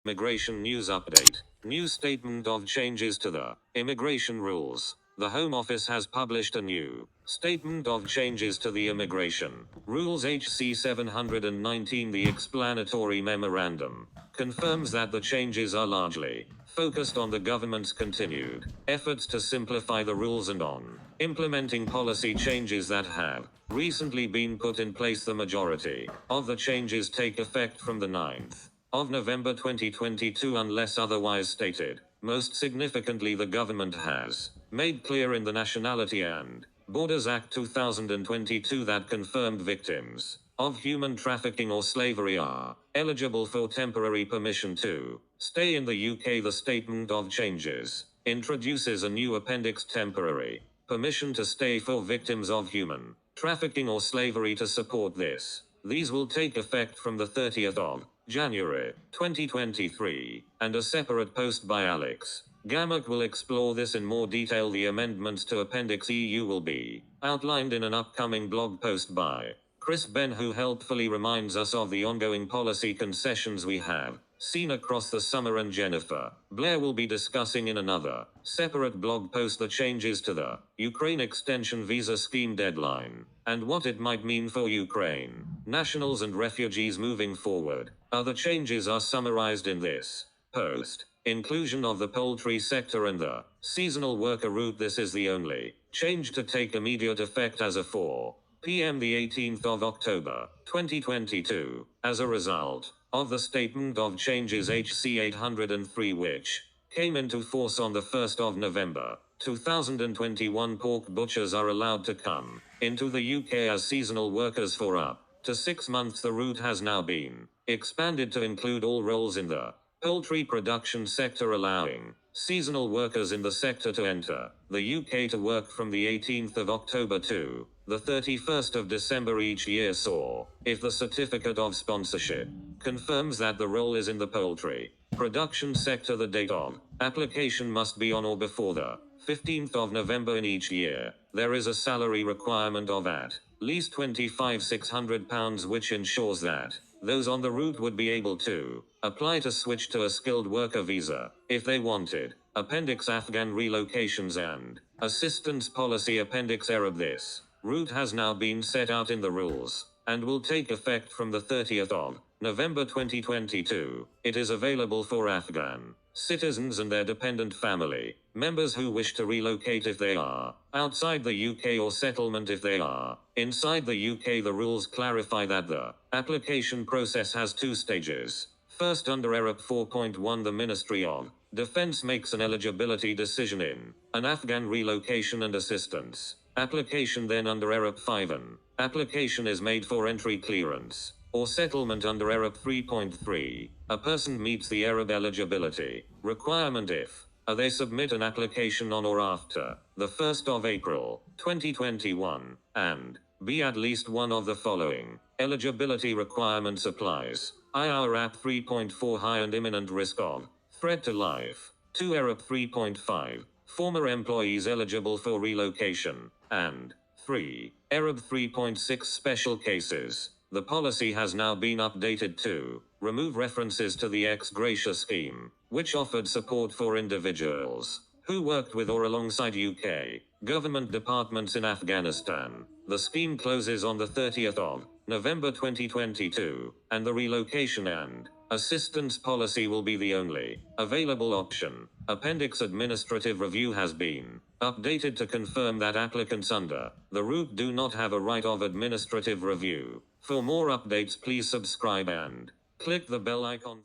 Immigration news update. New statement of changes to the immigration rules. The Home Office has published a new statement of changes to the immigration rules HC 719. The explanatory memorandum confirms that the changes are largely focused on the government's continued efforts to simplify the rules and on implementing policy changes that have recently been put in place. The majority of the changes take effect from the 9th of November 2022 unless otherwise stated. Most significantly, the government has made clear in the Nationality and Borders Act 2022 that confirmed victims of human trafficking or slavery are eligible for temporary permission to stay in the UK. The statement of changes introduces a new appendix: temporary permission to stay for victims of human trafficking or slavery. To support this, these will take effect from the 30th of January 2023, and a separate post by Alex Gamak will explore this in more detail. The amendments to Appendix EU will be outlined in an upcoming blog post by Chris Ben, who helpfully reminds us of the ongoing policy concessions we have seen across the summer, and Jennifer Blair will be discussing in another separate blog post the changes to the Ukraine extension visa scheme deadline and what it might mean for Ukraine nationals and refugees moving forward. Other changes are summarized in this post. Inclusion of the poultry sector and the seasonal worker route. This is the only change to take immediate effect as of 4 p.m. the 18th of October 2022, as a result of the statement of changes HC 803, which came into force on the 1st of November 2021. Pork butchers are allowed to come into the UK as seasonal workers for up to 6 months. The route has now been expanded to include all roles in the poultry production sector, allowing seasonal workers in the sector to enter the UK to work from the 18th of October to the 31st of December each year. So, if the certificate of sponsorship confirms that the role is in the poultry production sector, the date of application must be on or before the 15th of November in each year. There is a salary requirement of at least £25,600, which ensures that those on the route would be able to apply to switch to a skilled worker visa if they wanted. Appendix Afghan relocations and assistance policy. Appendix Arab. This route has now been set out in the rules and will take effect from the 30th of November 2022. It is available for Afghan citizens and their dependent family members who wish to relocate if they are outside the UK, or settlement if they are inside the UK. The rules clarify that the application process has 2 stages. First, under Arab 4.1, the Ministry of Defense makes an eligibility decision in an Afghan relocation and assistance application. Then under Arab 5, an application is made for entry clearance or settlement. Under Arab 3.3, a person meets the Arab eligibility requirement if they submit an application on or after the 1st of April 2021, and b, at least one of the following eligibility requirements applies. IRAP 3.4, high and imminent risk of threat to life. 2, Arab 3.5, former employees eligible for relocation. And 3, Arab 3.6, special cases. The policy has now been updated to remove references to the ex gratia scheme, which offered support for individuals who worked with or alongside UK government departments in Afghanistan. The scheme closes on the 30th of November 2022, and the relocation and assistance policy will be the only available option. Appendix Administrative review has been updated to confirm that applicants under the route do not have a right of administrative review. For more updates, please subscribe and click the bell icon.